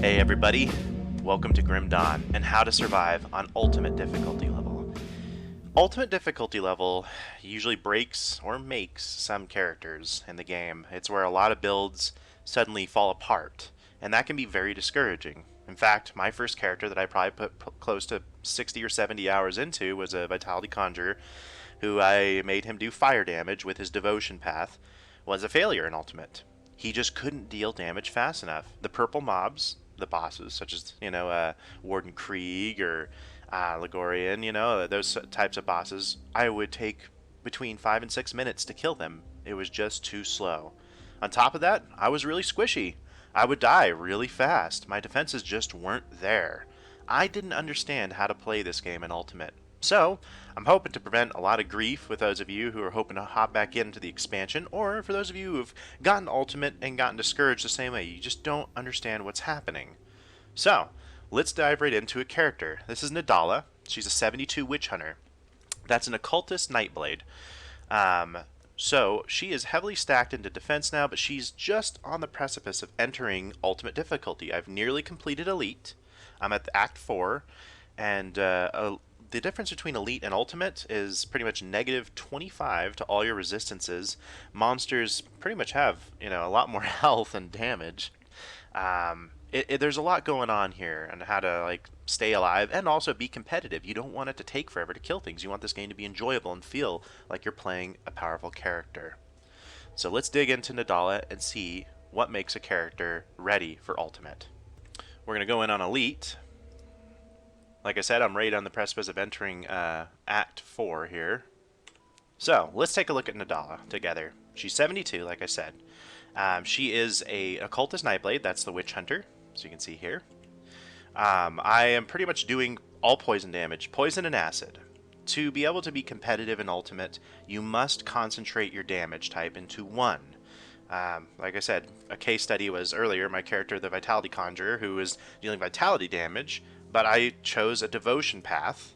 Hey everybody, welcome to Grim Dawn and how to survive on Ultimate Difficulty level. Ultimate Difficulty level usually breaks or makes some characters in the game. It's where a lot of builds suddenly fall apart, and that can be very discouraging. In fact, my first character that I probably put close to 60 or 70 hours into was a Vitality Conjurer, who I made him do fire damage with his Devotion Path, was a failure in Ultimate. He just couldn't deal damage fast enough. The purple mobs, the bosses, such as, Warden Krieg or Ligorian, those types of bosses, I would take between 5 and 6 minutes to kill them. It was just too slow. On top of that, I was really squishy. I would die really fast. My defenses just weren't there. I didn't understand how to play this game in Ultimate. So, I'm hoping to prevent a lot of grief with those of you who are hoping to hop back into the expansion, or for those of you who have gotten Ultimate and gotten discouraged the same way. You just don't understand what's happening. So, let's dive right into a character. This is Nadala. She's a 72 Witch Hunter. That's an Occultist Nightblade. So, she is heavily stacked into defense now, but she's just on the precipice of entering Ultimate Difficulty. I've nearly completed Elite. I'm at Act 4, and the difference between Elite and Ultimate is pretty much negative 25 to all your resistances. Monsters pretty much have, a lot more health and damage. There's a lot going on here on how to stay alive and also be competitive. You don't want it to take forever to kill things. You want this game to be enjoyable and feel like you're playing a powerful character. So let's dig into Nadala and see what makes a character ready for Ultimate. We're going to go in on Elite. Like I said, I'm right on the precipice of entering Act 4 here. So, let's take a look at Nadala together. She's 72, like I said. She is a Occultist Nightblade, that's the Witch Hunter, so you can see here. I am pretty much doing all poison damage, poison and acid. To be able to be competitive in Ultimate, you must concentrate your damage type into one. Like I said, a case study was earlier, my character, the Vitality Conjurer, who was dealing vitality damage, but I chose a devotion path,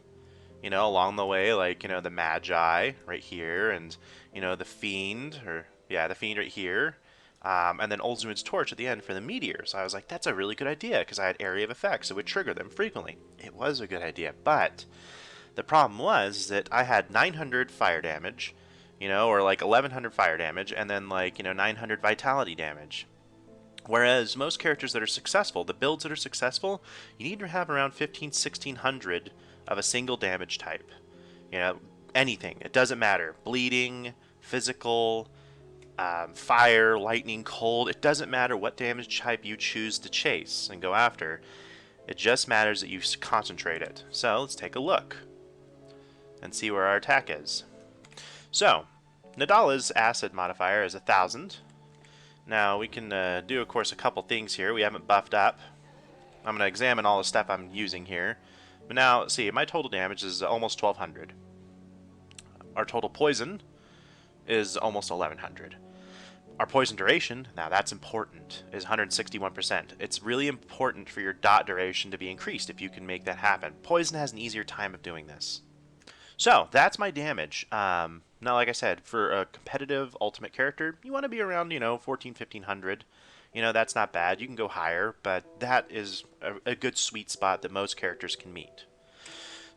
along the way, the Magi right here, and, the Fiend, the Fiend right here, and then Ulzumid's Torch at the end for the meteors. I was like, that's a really good idea, because I had area of effects, it would trigger them frequently. It was a good idea, but the problem was that I had 900 fire damage, or 1100 fire damage, and then 900 vitality damage. Whereas most characters that are successful, the builds that are successful, you need to have around 1600 of a single damage type. Anything. It doesn't matter. Bleeding, physical, fire, lightning, cold. It doesn't matter what damage type you choose to chase and go after. It just matters that you concentrate it. So let's take a look and see where our attack is. So, Nadala's acid modifier is 1000. Now, we can do, of course, a couple things here. We haven't buffed up. I'm going to examine all the stuff I'm using here. But now, see, my total damage is almost 1200. Our total poison is almost 1100. Our poison duration, now that's important, is 161%. It's really important for your dot duration to be increased if you can make that happen. Poison has an easier time of doing this. So, that's my damage. Now, like I said, for a competitive Ultimate character, you want to be around, 1500. That's not bad. You can go higher, but that is a good sweet spot that most characters can meet.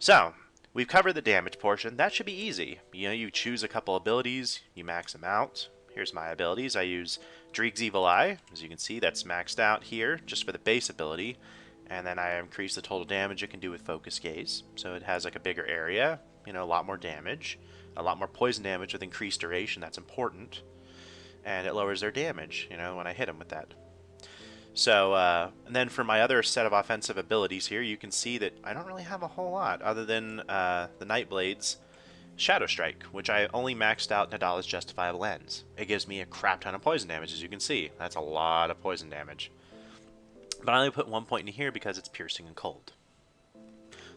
So, we've covered the damage portion. That should be easy. You choose a couple abilities, you max them out. Here's my abilities. I use Dreeg's Evil Eye. As you can see, that's maxed out here, just for the base ability. And then I increase the total damage it can do with Focus Gaze. So it has a bigger area, a lot more damage. A lot more poison damage with increased duration, that's important. And it lowers their damage, when I hit them with that. So, and then for my other set of offensive abilities here, you can see that I don't really have a whole lot other than the Nightblade's Shadow Strike, which I only maxed out Nadala's Justifiable Ends. It gives me a crap ton of poison damage, as you can see. That's a lot of poison damage. But I only put 1 point in here because it's piercing and cold.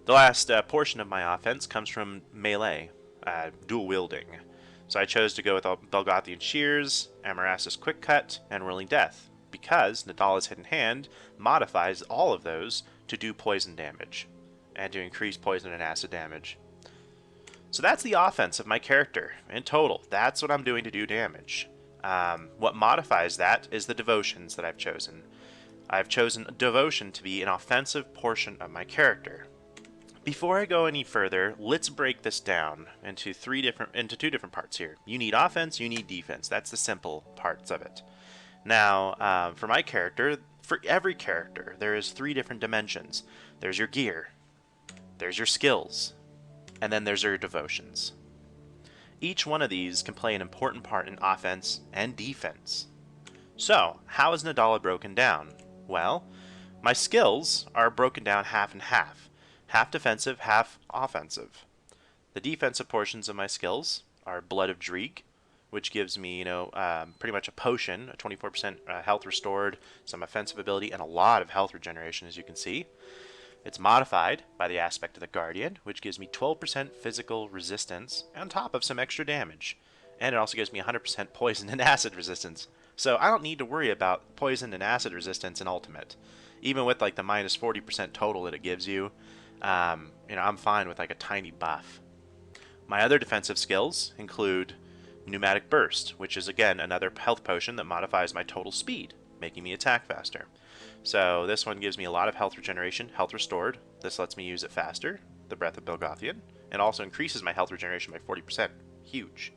The last portion of my offense comes from melee. Dual wielding. So I chose to go with Belgothian Shears, Amaras's Quick Cut, and Whirling Death, because Nadala's Hidden Hand modifies all of those to do poison damage, and to increase poison and acid damage. So that's the offense of my character, in total. That's what I'm doing to do damage. What modifies that is the devotions that I've chosen. I've chosen devotion to be an offensive portion of my character. Before I go any further, let's break this down into two different parts here. You need offense, you need defense. That's the simple parts of it. Now, for my character, for every character, there is 3 different dimensions. There's your gear, there's your skills, and then there's your devotions. Each one of these can play an important part in offense and defense. So, how is Nadala broken down? Well, my skills are broken down half and half. Half defensive, half offensive. The defensive portions of my skills are Blood of Dreeg, which gives me, pretty much a potion, a 24% health restored, some offensive ability, and a lot of health regeneration, as you can see. It's modified by the aspect of the Guardian, which gives me 12% physical resistance on top of some extra damage. And it also gives me 100% poison and acid resistance. So I don't need to worry about poison and acid resistance in Ultimate. Even with like the minus 40% total that it gives you, I'm fine with like a tiny buff. My other defensive skills include Pneumatic Burst, which is again another health potion that modifies my total speed, making me attack faster. So this one gives me a lot of health regeneration, health restored. This lets me use it faster, the Breath of Belgothian, and also increases my health regeneration by 40%. Huge.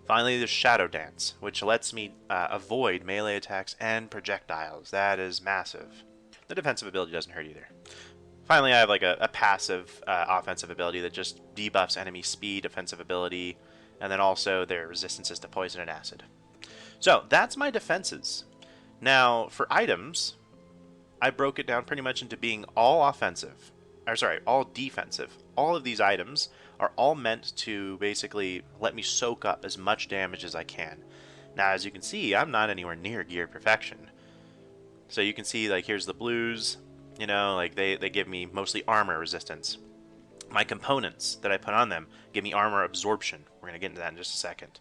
Finally, there's Shadow Dance, which lets me avoid melee attacks and projectiles. That is massive. The defensive ability doesn't hurt either. Finally, I have like a passive offensive ability that just debuffs enemy speed, offensive ability, and then also their resistances to poison and acid. So that's my defenses. Now, for items, I broke it down pretty much into being all offensive. All defensive. All of these items are all meant to basically let me soak up as much damage as I can. Now, as you can see, I'm not anywhere near gear perfection. So you can see, like, here's the blues. They give me mostly armor resistance. My components that I put on them give me armor absorption. We're going to get into that in just a second.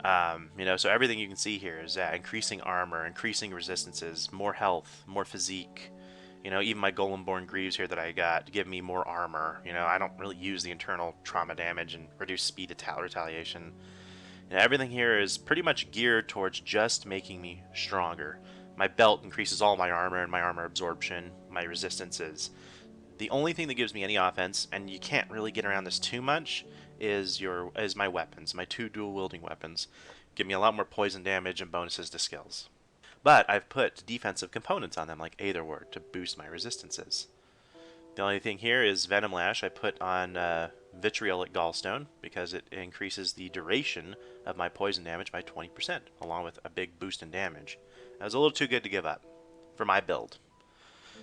So everything you can see here is increasing armor, increasing resistances, more health, more physique. Even my Golemborn Greaves here that I got give me more armor. I don't really use the internal trauma damage and reduce speed retaliation. Everything here is pretty much geared towards just making me stronger. My belt increases all my armor and my armor absorption, my resistances. The only thing that gives me any offense, and you can't really get around this too much, is my weapons. My 2 dual-wielding weapons give me a lot more poison damage and bonuses to skills. But I've put defensive components on them, like Aetherward, to boost my resistances. The only thing here is Venom Lash. I put on Vitriolic Gallstone because it increases the duration of my poison damage by 20%, along with a big boost in damage. That was a little too good to give up for my build.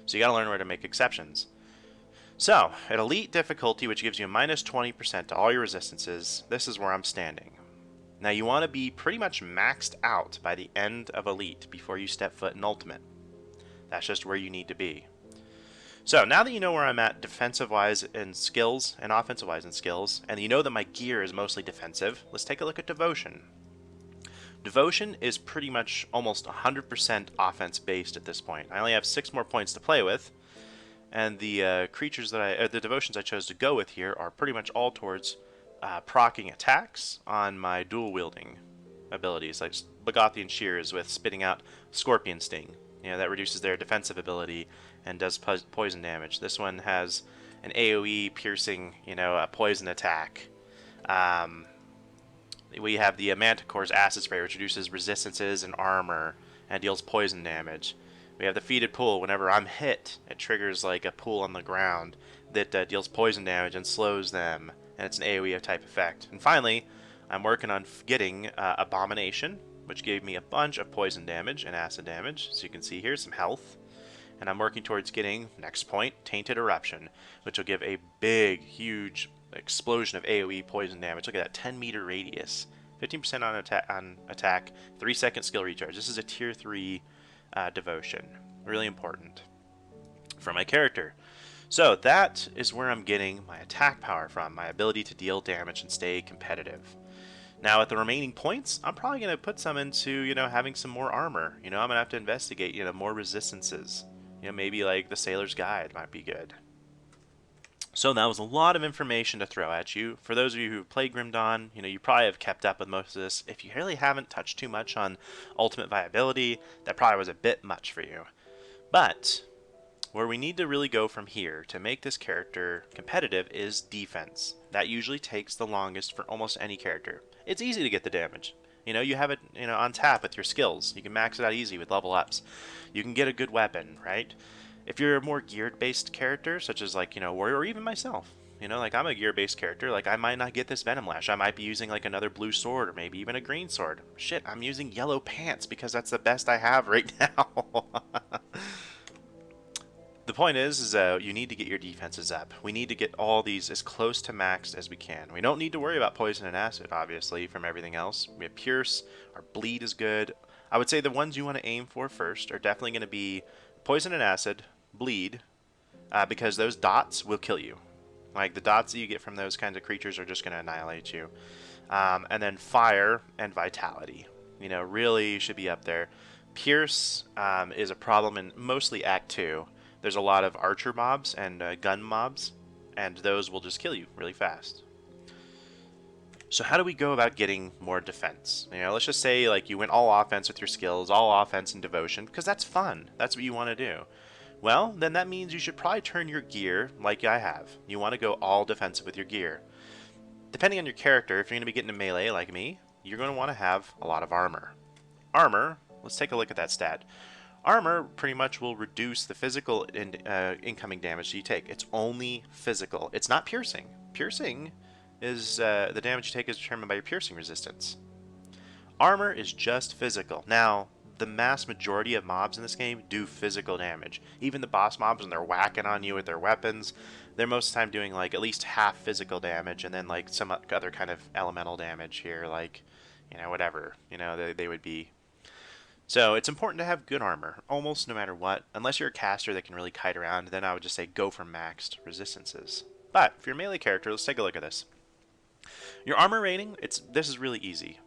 So you gotta learn where to make exceptions. So, at Elite difficulty, which gives you a minus 20% to all your resistances, this is where I'm standing. Now you want to be pretty much maxed out by the end of Elite before you step foot in Ultimate. That's just where you need to be. So now that you know where I'm at defensive-wise in skills and offensive-wise in skills, and you know that my gear is mostly defensive, let's take a look at Devotion. Devotion is pretty much almost 100% offense-based at this point. I only have 6 more points to play with, and the the devotions I chose to go with here are pretty much all towards proccing attacks on my dual-wielding abilities, like Belgothian Shears with spitting out Scorpion Sting. That reduces their defensive ability and does poison damage. This one has an AoE piercing, a poison attack. We have the Manticore's Acid Spray, which reduces resistances and armor and deals poison damage. We have the Feeded Pool. Whenever I'm hit, it triggers like a pool on the ground that deals poison damage and slows them, and it's an AoE type effect. And finally, I'm working on getting Abomination, which gave me a bunch of poison damage and acid damage. So you can see here some health. And I'm working towards getting, next point, Tainted Eruption, which will give a big, huge explosion of AoE poison damage. Look at that, 10-meter radius. 15% on attack, 3-second skill recharge. This is a tier 3 devotion. Really important for my character. So that is where I'm getting my attack power from, my ability to deal damage and stay competitive. Now, at the remaining points, I'm probably going to put some into, having some more armor. I'm going to have to investigate, more resistances. Maybe like the Sailor's Guide might be good. So that was a lot of information to throw at you. For those of you who have played Grim Dawn, you probably have kept up with most of this. If you really haven't touched too much on ultimate viability, that probably was a bit much for you. But where we need to really go from here to make this character competitive is defense. That usually takes the longest for almost any character. It's easy to get the damage. You have it, on tap with your skills. You can max it out easy with level ups. You can get a good weapon, right? If you're a more geared-based character, such as like, Warrior, or even myself, like I'm a gear-based character, like I might not get this Venom Lash. I might be using like another blue sword or maybe even a green sword. Shit, I'm using yellow pants because that's the best I have right now. The point is you need to get your defenses up. We need to get all these as close to maxed as we can. We don't need to worry about poison and acid, obviously, from everything else. We have Pierce, our bleed is good. I would say the ones you want to aim for first are definitely going to be poison and acid, bleed, because those dots will kill you. Like, the dots that you get from those kinds of creatures are just going to annihilate you. And then fire and vitality. Really should be up there. Pierce is a problem in mostly Act 2. There's a lot of archer mobs and gun mobs, and those will just kill you really fast. So how do we go about getting more defense? Let's just say like you went all offense with your skills, all offense and devotion, because that's fun. That's what you want to do. Well, then that means you should probably turn your gear like I have. You want to go all defensive with your gear. Depending on your character, if you're going to be getting a melee like me, you're going to want to have a lot of armor. Armor, let's take a look at that stat. Armor pretty much will reduce the physical incoming damage you take. It's only physical. It's not piercing. Piercing is the damage you take is determined by your piercing resistance. Armor is just physical. Now, the mass majority of mobs in this game do physical damage. Even the boss mobs, when they're whacking on you with their weapons, they're most of the time doing like at least half physical damage and then like some other kind of elemental damage here, like, whatever, they would be. So it's important to have good armor, almost no matter what. Unless you're a caster that can really kite around, then I would just say go for maxed resistances. But if you're a melee character, let's take a look at this. Your armor rating, this is really easy.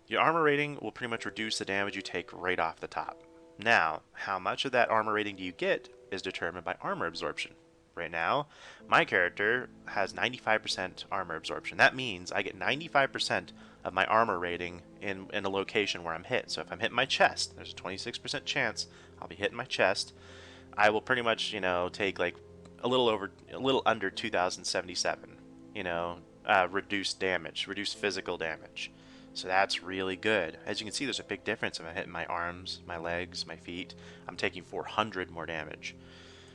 Your armor rating will pretty much reduce the damage you take right off the top. Now, how much of that armor rating do you get is determined by armor absorption. Right now, my character has 95% armor absorption. That means I get 95% of my armor rating in a location where I'm hit. So if I'm hitting my chest, there's a 26% chance I'll be hitting my chest. I will pretty much, take like a little under 2077, reduced damage, reduced physical damage. So that's really good. As you can see, there's a big difference if I'm hitting my arms, my legs, my feet. I'm taking 400 more damage.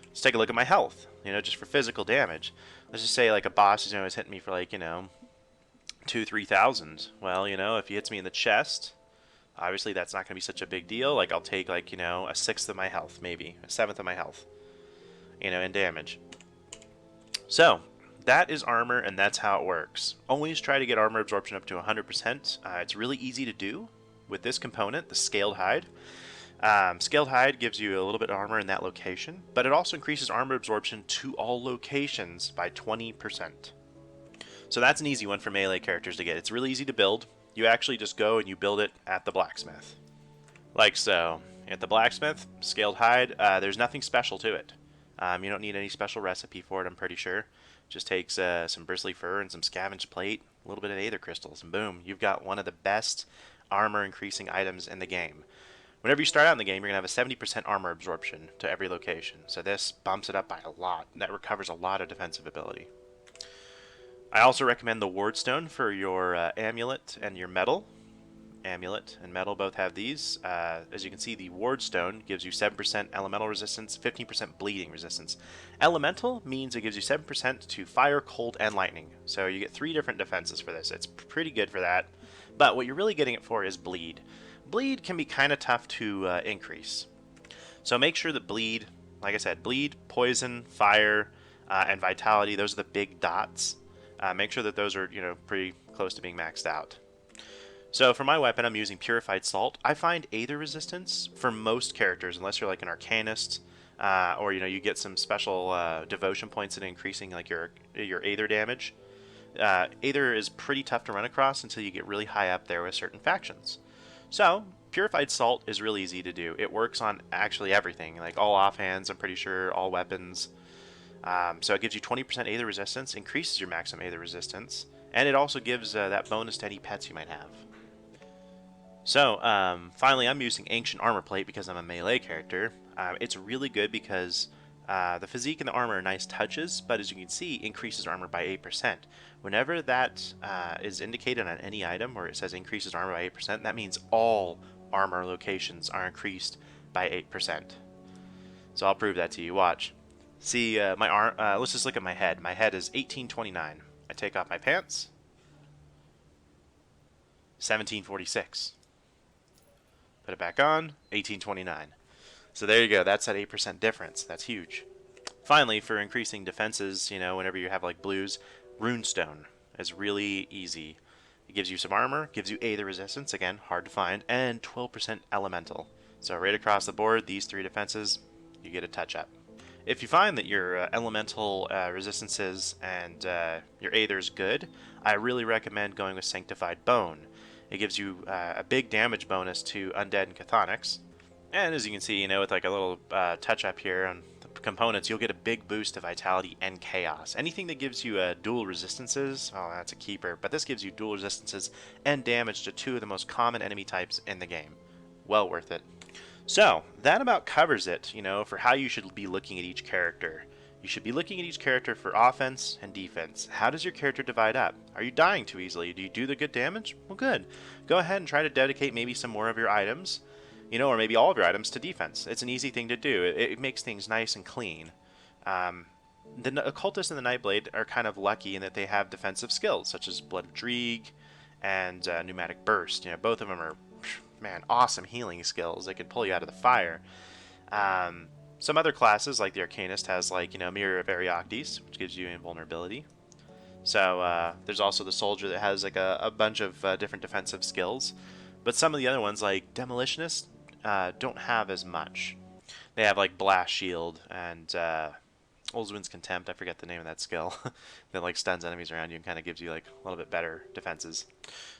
Let's take a look at my health, just for physical damage. Let's just say like a boss is hitting me for like, 2,000-3,000. Well, if he hits me in the chest, obviously that's not going to be such a big deal. Like I'll take like, a sixth of my health, maybe a seventh of my health, in damage. So that is armor, and that's how it works. Always try to get armor absorption up to 100%. It's really easy to do with this component, the scaled hide. Scaled hide gives you a little bit of armor in that location, but it also increases armor absorption to all locations by 20%. So that's an easy one for melee characters to get. It's really easy to build. You actually just go and you build it at the blacksmith. Like so. At the blacksmith, scaled hide, there's nothing special to it. You don't need any special recipe for it, I'm pretty sure. Just takes some bristly fur and some scavenged plate, a little bit of aether crystals, and boom, you've got one of the best armor increasing items in the game. Whenever you start out in the game, you're going to have a 70% armor absorption to every location. So this bumps it up by a lot. That recovers a lot of defensive ability. I also recommend the Ward Stone for your amulet and your medal. Amulet and medal both have these. As you can see, the Ward Stone gives you 7% elemental resistance, 15% bleeding resistance. Elemental means it gives you 7% to fire, cold, and lightning. So you get 3 different defenses for this. It's pretty good for that. But what you're really getting it for is bleed. Bleed can be kind of tough to increase. So make sure that bleed, like I said, bleed, poison, fire, and vitality, those are the big dots. Make sure that those are, pretty close to being maxed out. So for my weapon, I'm using Purified Salt. I find Aether resistance for most characters, unless you're like an Arcanist, or you get some special devotion points in increasing like your Aether damage. Aether is pretty tough to run across until you get really high up there with certain factions. So Purified Salt is really easy to do. It works on actually everything, like all offhands, I'm pretty sure, all weapons. So it gives you 20% Aether resistance, increases your maximum Aether resistance, and it also gives that bonus to any pets you might have. So, finally, I'm using Ancient Armor Plate because I'm a melee character. It's really good because the physique and the armor are nice touches, but as you can see, increases armor by 8%. Whenever that is indicated on any item where it says increases armor by 8%, that means all armor locations are increased by 8%. So I'll prove that to you. Watch. See, my arm. Let's just look at my head. My head is 1829. I take off my pants. 1746. Put it back on. 1829. So there you go. That's that 8% difference. That's huge. Finally, for increasing defenses, whenever you have like blues, runestone is really easy. It gives you some armor, gives you Aether resistance, again, hard to find, and 12% elemental. So right across the board, these 3 defenses, you get a touch up. If you find that your elemental resistances and your Aether is good, I really recommend going with Sanctified Bone. It gives you a big damage bonus to Undead and Chthonics. And as you can see, with like a little touch up here on the components, you'll get a big boost to Vitality and Chaos. Anything that gives you dual resistances, oh, that's a keeper. But this gives you dual resistances and damage to 2 of the most common enemy types in the game. Well worth it. So, that about covers it, for how you should be looking at each character. You should be looking at each character for offense and defense. How does your character divide up? Are you dying too easily? Do you do the good damage? Well, good. Go ahead and try to dedicate maybe some more of your items, or maybe all of your items to defense. It's an easy thing to do. It makes things nice and clean. The Occultist and the Nightblade are kind of lucky in that they have defensive skills, such as Blood of Dreeg and Pneumatic Burst. Both of them are, man, awesome healing skills. They can pull you out of the fire. Some other classes, like the Arcanist, has Mirror of Arioctes, which gives you invulnerability. So there's also the Soldier that has like a bunch of different defensive skills. But some of the other ones, like Demolitionist, don't have as much. They have like Blast Shield and Oldswin's Contempt. I forget the name of that skill. That like stuns enemies around you and kind of gives you like a little bit better defenses.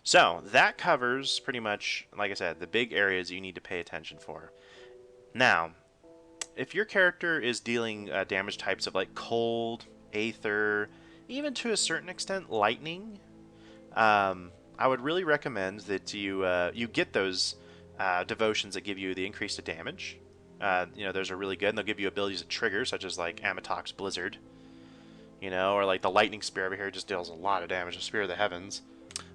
So that covers pretty much, like I said, the big areas you need to pay attention for. Now, if your character is dealing damage types of like cold, aether, even to a certain extent lightning, I would really recommend that you get those devotions that give you the increase to damage. Those are really good, and they'll give you abilities that trigger, such as like Amatok's Blizzard, or like the Lightning Spear over here just deals a lot of damage, the Spear of the Heavens.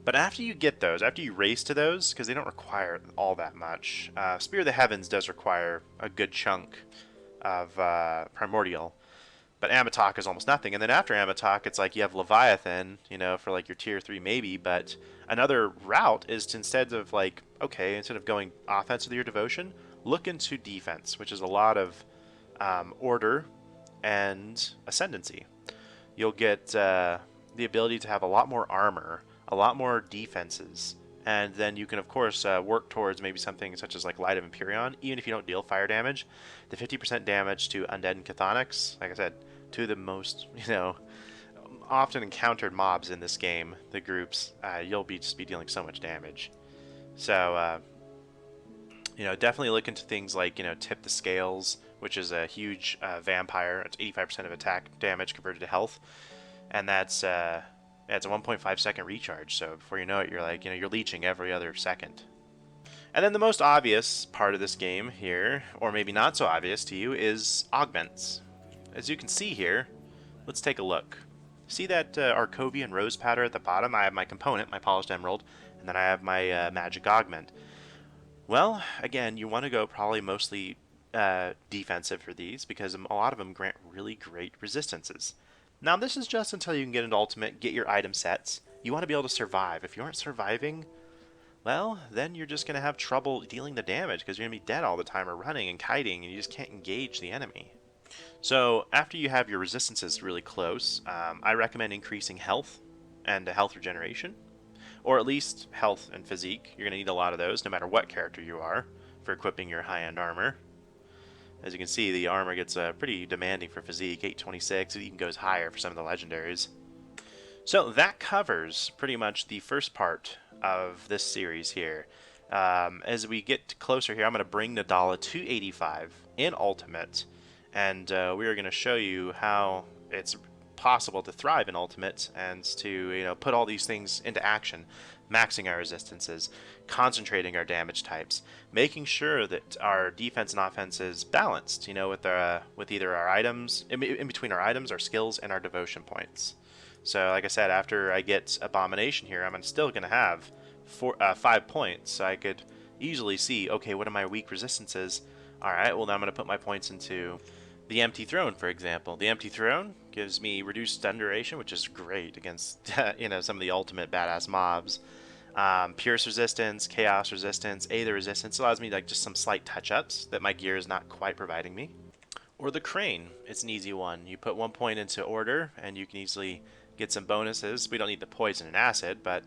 But after you get those, after you race to those, because they don't require all that much, Spear of the Heavens does require a good chunk of Primordial, but Amatok is almost nothing. And then after Amatok, it's like you have Leviathan, for like your tier 3 maybe, but another route is to, instead of going offense with your devotion, look into defense, which is a lot of order and ascendancy. You'll get the ability to have a lot more armor, a lot more defenses, and then you can of course work towards maybe something such as like Light of Empyrean. Even if you don't deal fire damage, the 50% damage to Undead and Chthonics, like I said, 2 of the most often encountered mobs in this game, the groups, you'll just be dealing so much damage. So definitely look into things like Tip the Scales, which is a huge vampire. It's 85% of attack damage converted to health, and that's it's a 1.5 second recharge. So before you know it, you're like you're leeching every other second. And then the most obvious part of this game here, or maybe not so obvious to you, is augments. As you can see here, let's take a look. See that Arcovian Rose Powder at the bottom? I have my component, my Polished Emerald, and then I have my Magic Augment. Well, again, you want to go probably mostly defensive for these, because a lot of them grant really great resistances. Now, this is just until you can get into Ultimate, get your item sets. You want to be able to survive. If you aren't surviving, well, then you're just going to have trouble dealing the damage, because you're going to be dead all the time or running and kiting, and you just can't engage the enemy. So after you have your resistances really close, I recommend increasing health and health regeneration, or at least health and physique. You're going to need a lot of those no matter what character you are for equipping your high-end armor. As you can see, the armor gets pretty demanding for physique, 826. It even goes higher for some of the legendaries. So that covers pretty much the first part of this series here. As we get closer here, I'm going to bring Nadala to 85 in Ultimate, and we are going to show you how it's possible to thrive in Ultimate and to put all these things into action. maxing our resistances, concentrating our damage types, making sure that our defense and offense is balanced, with either our items, in between our items, our skills, and our devotion points. So, like I said, after I get Abomination here, I'm still going to have 5 points. So I could easily see, okay, what are my weak resistances? Alright, well, now I'm going to put my points into the Empty Throne, for example. The Empty Throne gives me reduced stun duration, which is great against some of the ultimate badass mobs. Pierce resistance, chaos resistance, Aether resistance allows me like just some slight touch-ups that my gear is not quite providing me. Or the Crane, it's an easy one. You put 1 point into order, and you can easily get some bonuses. We don't need the poison and acid, but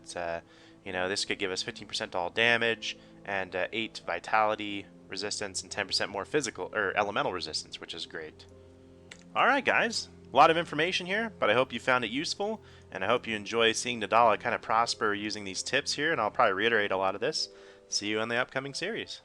this could give us 15% all damage and 8 vitality resistance and 10% more physical or elemental resistance, which is great. All right, guys. A lot of information here, but I hope you found it useful, and I hope you enjoy seeing Nadala kind of prosper using these tips here, and I'll probably reiterate a lot of this. See you in the upcoming series.